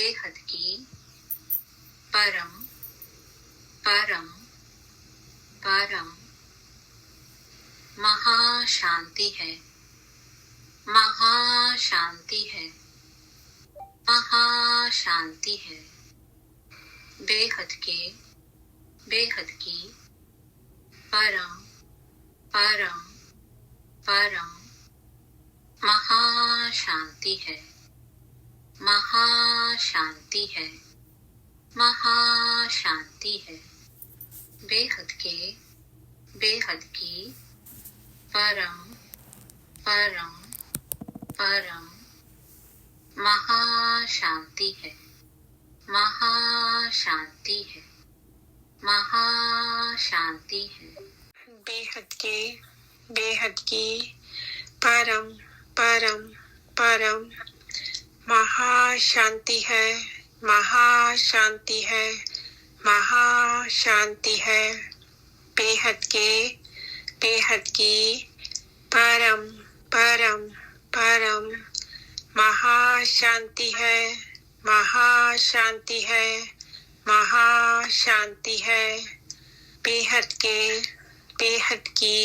बेहद की परम परम परम महाशांति है, महाशांति है, महाशांति है। बेहद की परम परम परम महाशांति है, महाशांति है, महाशांति है। बेहद की परम परम परम महाशांति है, महाशांति है, महाशांति है। बेहद की परम परम परम महाशांति है, महाशांति है, महाशांति है। बेहद की परम परम परम महाशांति है, महाशांति है, महाशांति है। बेहद की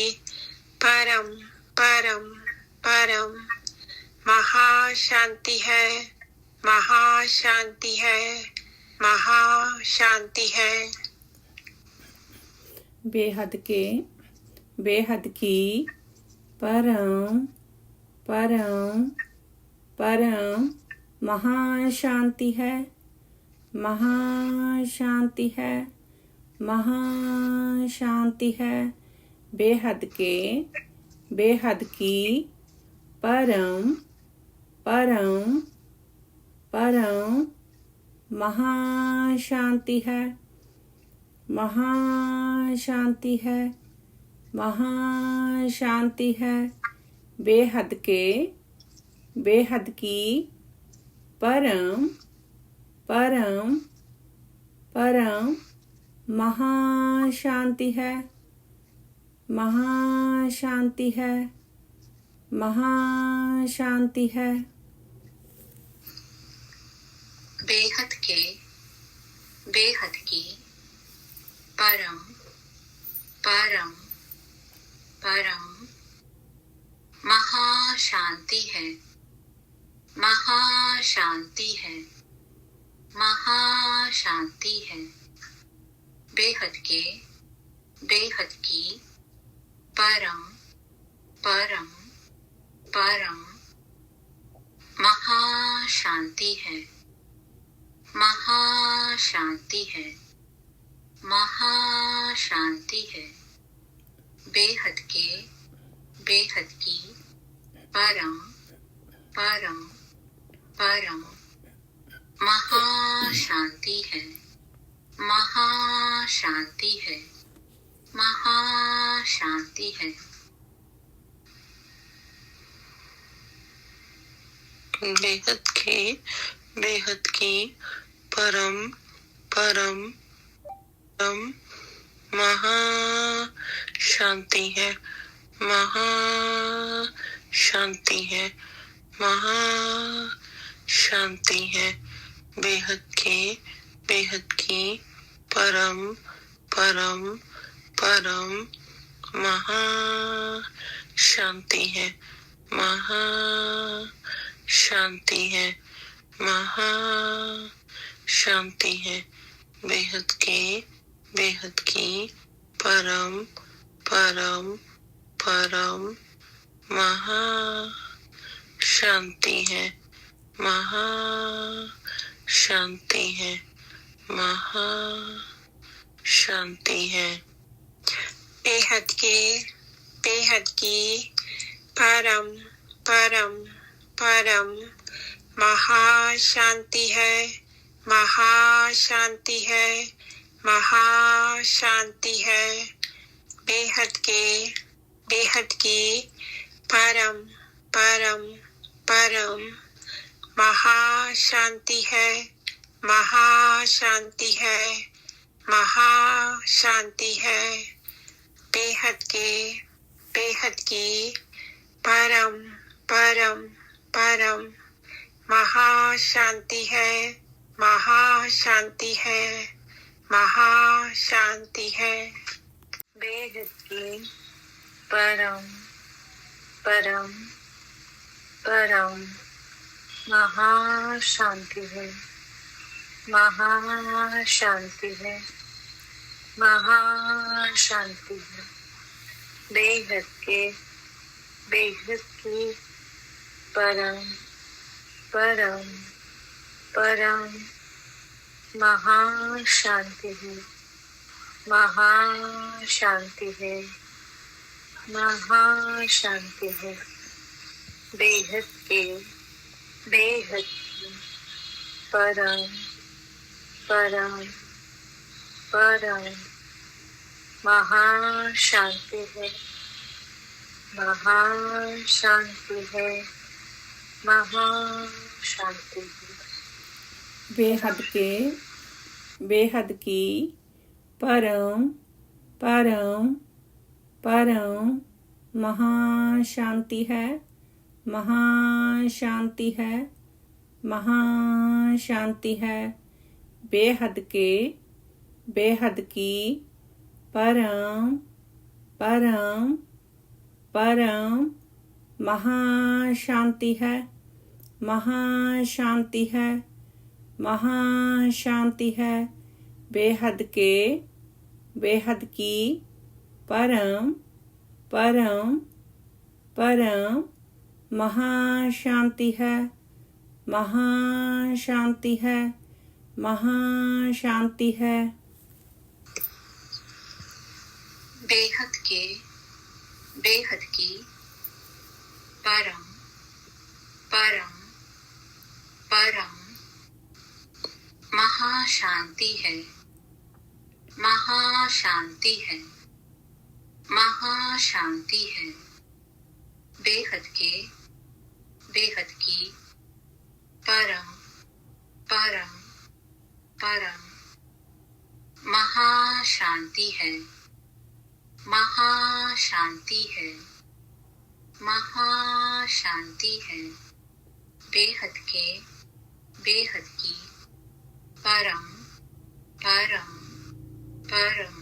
परम परम परम महाशांति है, महाशांति है, महाशांति है। बेहद की परम परम परम महाशांति है, महाशांति है, महाशांति है। बेहद की परम परम परम महाशांति है, महाशांति है, महाशांति है। बेहद की परम परम परम महाशांति है, महाशांति है, महाशांति है। बेहद की परम परम परम महाशांति है, महाशांति है, महाशांति है। बेहद की परम परम परम महाशांति है, महाशांति है, महाशांति है। बेहद की परम परम परम महाशांति है, महाशांति है, महाशांति है। बेहद की परम परम परम महाशांति है, महाशांति है, महाशांति है। बेहद की परम परम परम महाशांति है, महाशांति है, महाशांति है। बेहद की परम परम परम महाशांति है, महाशांति है, महाशांति है। बेहद की परम परम परम महाशांति है, महाशांति है, महाशांति है। बेहद की परम परम परम महाशांति है, महाशांति है, महाशांति है। बेहद की परम परम परम महाशांति है, महाशांति है, महाशांति है। बेहद की परम परम परम महाशांति है, महाशांति है, महाशांति है। बेहद की परम परम परम महाशांति है, महाशांति है, महाशांति है। बेहद की परम परम परम महाशांति है, महाशांति है, महाशांति है। बेहद की परम परम परम महाशांति है, महाशांति है, महाशांति है। बेहद की परम परम परम महाशांति है, महाशांति है, महाशांति है। बेहद की परम परम परम महाशांति है, महाशांति है, महाशांति है। बेहद की परम परम परम महाशांति है, महाशांति है, महाशांति है। बेहद की परम परम परम महाशांति है, महाशांति है, महाशांति है। बेहद की परम परम परम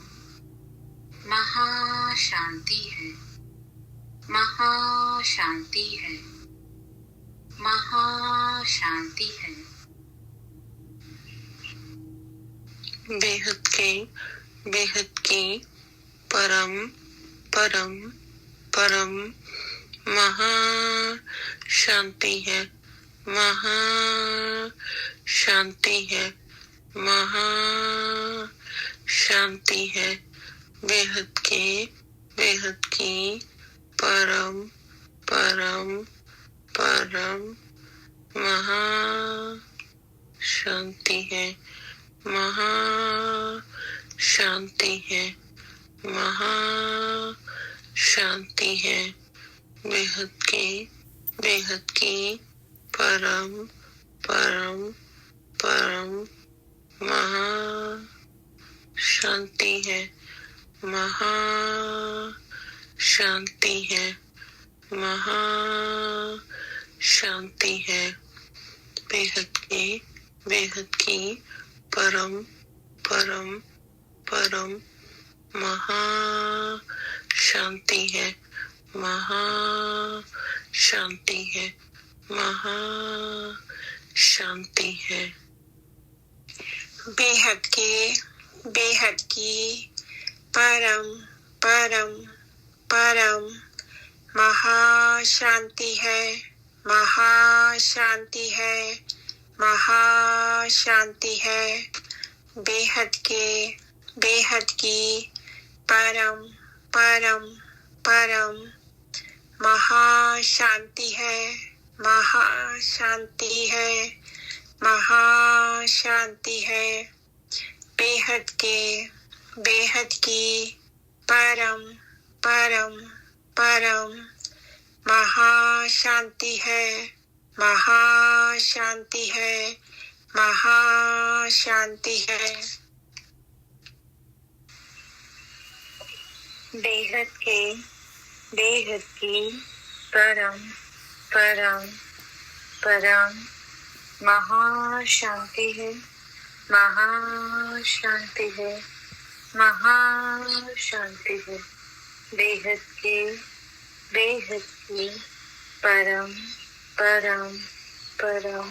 महाशांति है, महाशांति है, महाशांति है। बेहद की परम परम परम महाशांति है, महाशांति है, महाशांति है। बेहद की परम परम परम महाशांति है, महाशांति है, महाशांति है। बेहद की परम परम परम महाशांति है, महाशांति है, महाशांति है। बेहद की परम परम परम महाशांति है, महाशांति है, महाशांति है। बेहद की परम परम परम महाशांति है, महाशांति है, महाशांति है। बेहद की परम परम परम महाशांति है, महाशांति है, महाशांति है। बेहद की परम परम परम महाशांति है, महाशांति है, महाशांति है। बेहद की परम परम परम महाशांति है, महाशांति है, महाशांति है। बेहद की परम परम परम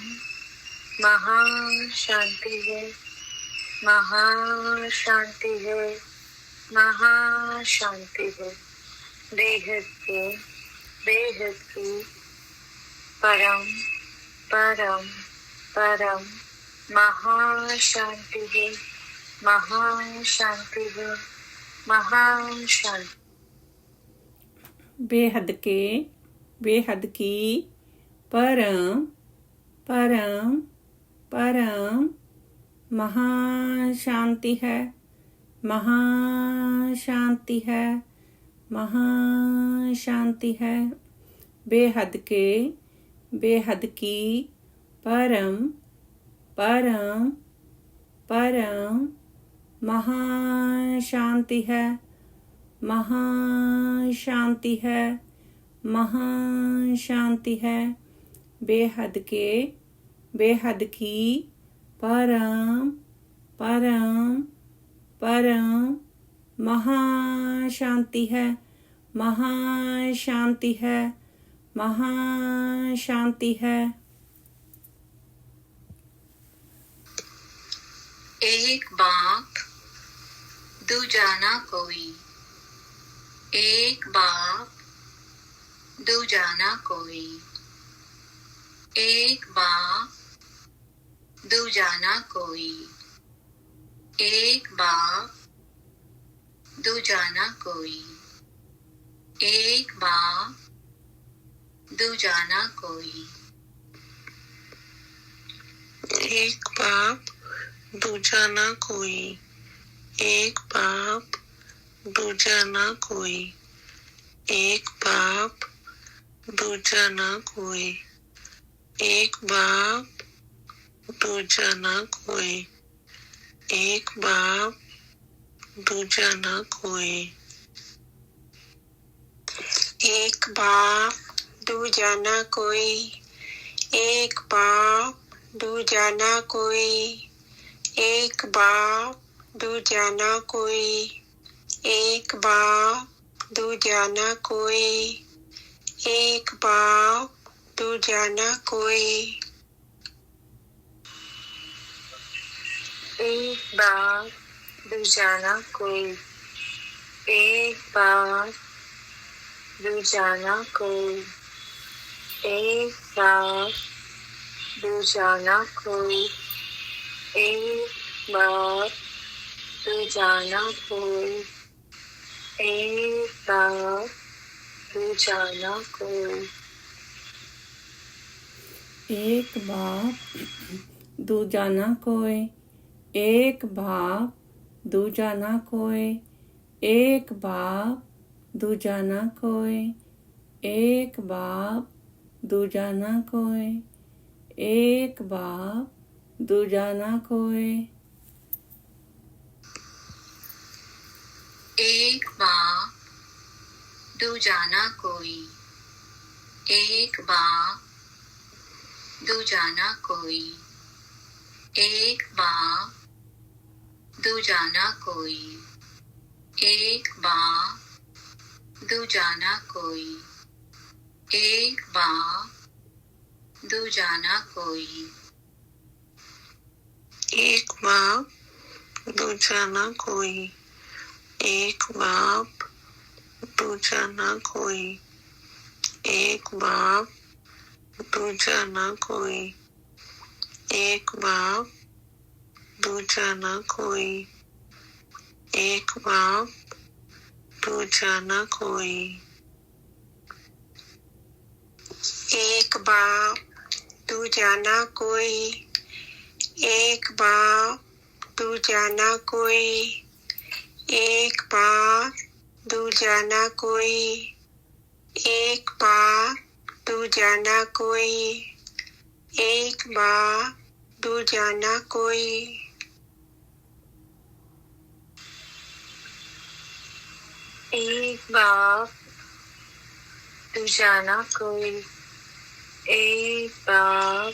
महाशांति है, महाशांति है, महाशांति है। बेहद की परम परम परम महाशांति है, महाशांति है, महाशांति। बेहद की परम परम परम महाशांति है, महाशांति है, महाशांति है। बेहद की परम परम परम महाशांति है, महाशांति है, महाशांति है। बेहद की परम परम परम महाशांति है, महाशांति है, महाशांति है। एक बाप दूजा ना कोई, एक बाप दूजा ना कोई, एक बाप दूजा ना कोई, एक बाप दूजा ना कोई, एक बाप दूजा ना कोई। एक बाप दूजा ना कोई, एक बाप दूजा ना कोई, एक बाप दूजा ना कोई, एक बाप दूजा ना कोई, एक बाप दूजा ना कोई। एक बाप दूजा ना कोई, एक बाप दूजा ना कोई, एक बाप दूजा ना कोई, एक बाप दूजा ना कोई, एक बाप दूजा ना कोई। एक बाप दूजा ना कोई, एक बाप दूजा ना कोई, एक बाप दूजा ना कोई, एक बाप दूजा ना कोई, एक बाप दूजा ना कोई। एक बाप दूजा ना कोई, एक बाप दूजा ना कोई, एक बाप दूजा ना कोई, एक बाप दूजा ना कोई, एक बाप दूजा ना कोई। एक बाप दूजा ना कोई, एक बाप दूजा ना कोई, एक बाप दूजा ना कोई, एक बाप दूजा ना कोई, एक बाप दूजा ना कोई। एक बाप दूजा ना कोई, एक बाप दूजा ना कोई, एक बाप दूजा ना कोई, एक बाप दूजा ना कोई, एक बाप दूजा ना कोई। एक बाप दूजा ना कोई, एक बाप दूजा ना कोई, एक बाप दूजा ना कोई, एक बाप दूजा ना कोई, एक बाप दूजा ना कोई। एक बाप दूजा ना कोई, एक बाप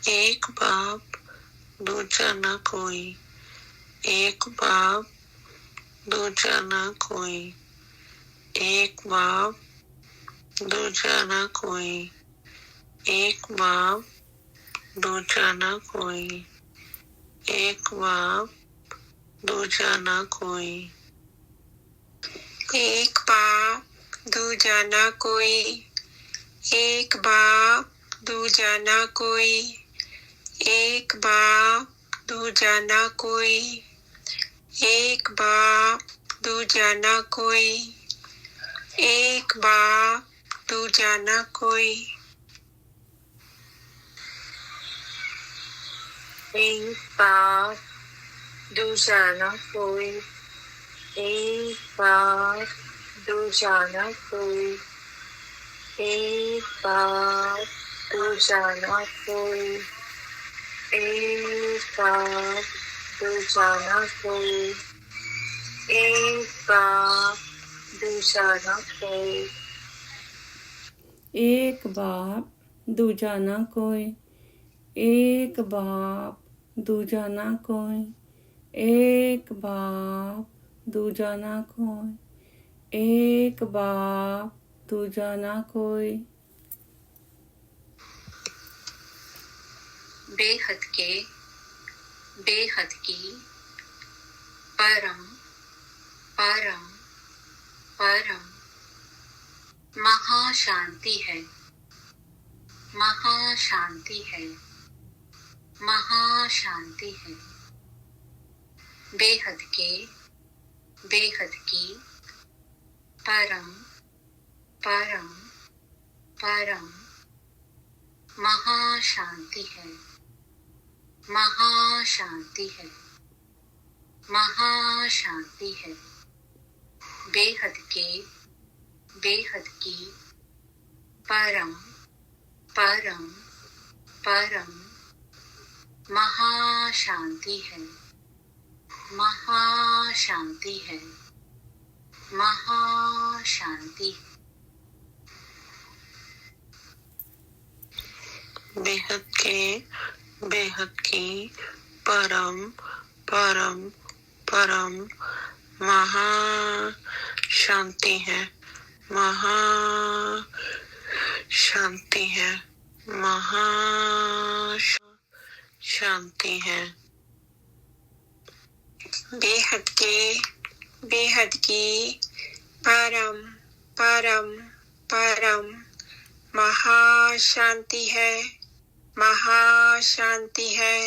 एक बाप दूजा ना कोई, एक बाप दूजा ना कोई, एक बाप दूजा ना कोई, एक बाप दूजा ना कोई, एक बाप दूजा ना कोई, एक बाप दूजा ना कोई, एक बाप दूजा ना कोई, एक बाप दूजा ना कोई, एक बाप दूजा ना कोई, एक बाप दूजा ना कोई, एक बाप दूजा ना कोई, एक बाप दूजा ना कोई, एक बाप दूजा ना कोई, एक बाप दूजा ना कोई, एक बाप दूजा ना कोई, एक बाप दूजा ना कोई, एक बाप दूजा ना कोई, एक बाप दूजा ना कोई, एक बाप दूजा ना कोई। बेहद के बेहद की परम परम परम महाशांति है, महाशांति है, महाशांति है। बेहद की परम परम परम महाशांति है, महाशांति है, महाशांति है। बेहद की परम परम परम महाशांति है, महाशांति है, महाशांति। बेहद की परम परम परम महाशांति है, महाशांति है, महाशांति है। बेहद की परम परम परम महाशांति है, महाशांति है,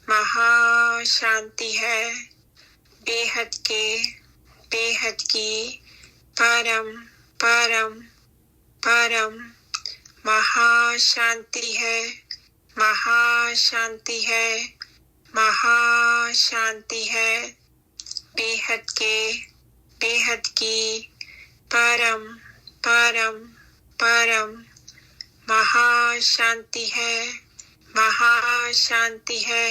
महाशांति है। बेहद की परम परम परम महाशांति है, महाशांति है, महाशांति है। बेहद की परम परम परम महाशांति है, महाशांति है,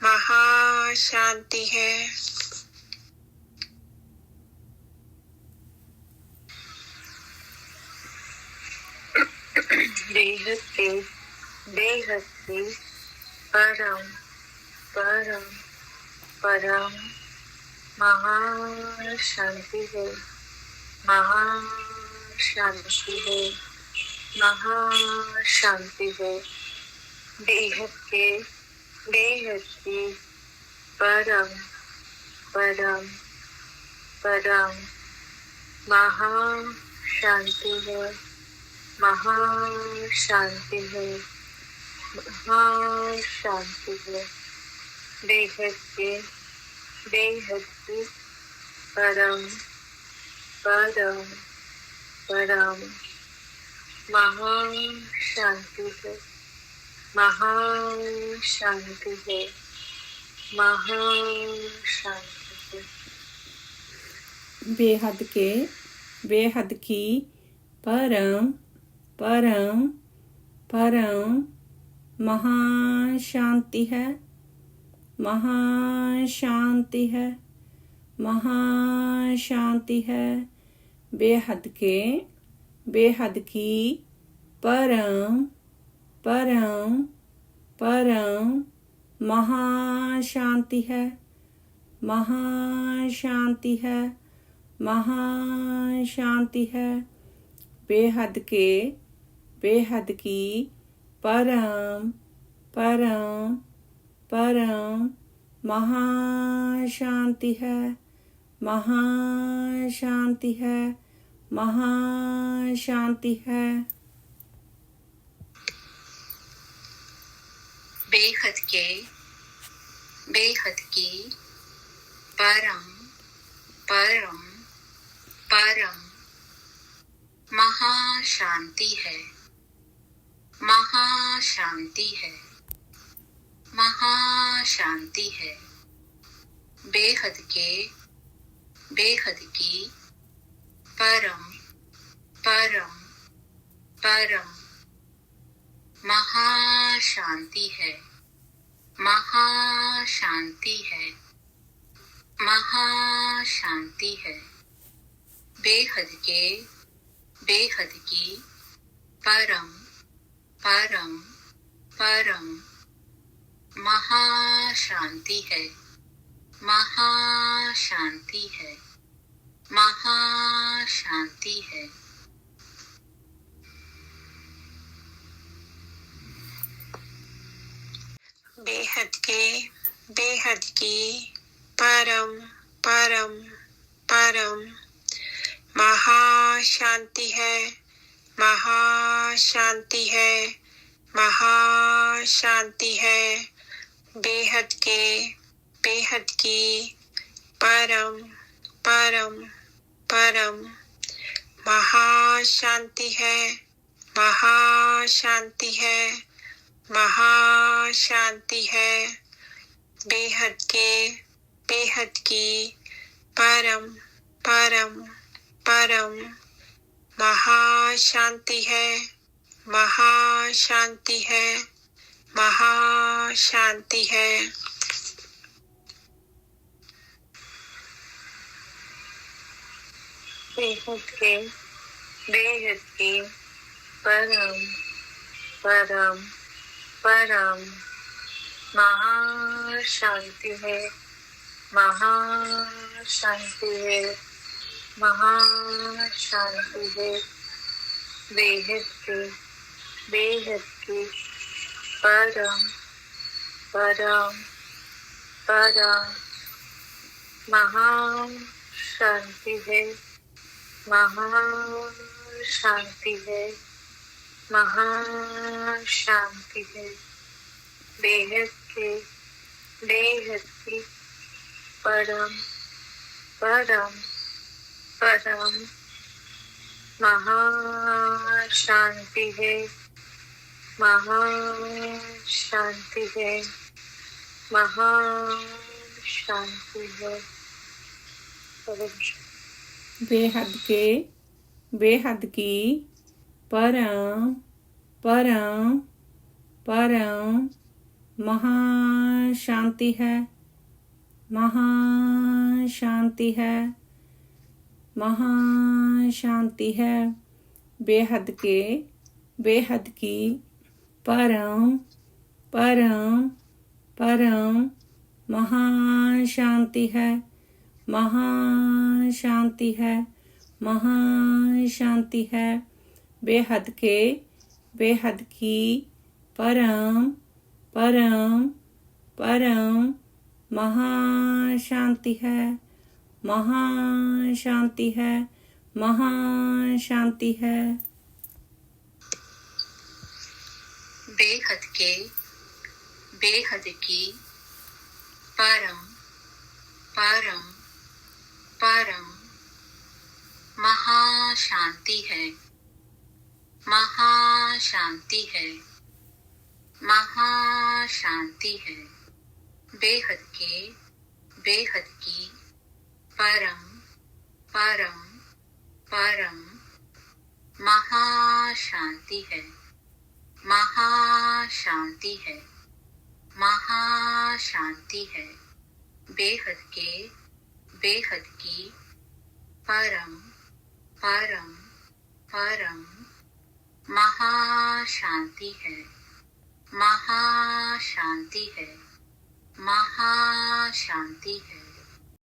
महाशांति है। बेहद की परम परम परम महाशांति है, महाशांति है, महाशांति है। बेहद की परम परम परम महाशांति है, महाशांति है, महाशांति है। बेहद की परम परम परम महाशांति है, महाशांति है, महाशांति है। बेहद की परम परम परम महाशांति है, महाशांति है, महाशांति है। बेहद की परम परम परम महाशांति है, महाशांति है, महाशांति है। बेहद के, बेहद की, परम परम परम महाशांति है, महाशांति है, महाशांति है। बेहद के, बेहद की, परम परम परम महाशांति है, महाशांति है, महाशांति है। बेहद के, बेहद की, परम परम परम महाशांति है, महाशांति है, महाशांति है। बेहद के, बेहद की, परम परम परम महाशांति है, महाशांति है, महाशांति है। बेहद के, बेहद की, परम परम परम महाशांति है, महाशांति है, महाशांति है। बेहद के, बेहद की, परम परम परम महाशांति है, महाशांति है, महाशांति है। बेहद के, बेहद की, परम परम परम महाशांति है, महाशांति है, महाशांति है। बेहद के, बेहद की, परम परम परम महाशांति है, महाशांति है, महाशांति है। बेहद के, बेहद की, परम परम परम महाशांति है, महाशांति है, महाशांति है। बेहद के, बेहद की, परम परम परम महाशांति है, महाशांति है, महाशांति है। बेहद के, बेहद की, परम परम परम महाशांति है, महाशांति है, महाशांति है। बेहद के, बेहद की, परम परम परम महाशांति है, महाशांति है, महाशांति है। बेहद के, बेहद की, परम परम परम महाशांति है, महाशांति है, महाशांति है। बेहद के, बेहद की, परम परम परम महाशांति है, महाशांति है, महाशांति है। बेहद के, बेहद की, परम परम परम महाशांति है, महाशांति है, महाशांति है। बेहद के, बेहद की, परम परम परम महाशांति है, महाशांति है, महाशांति है,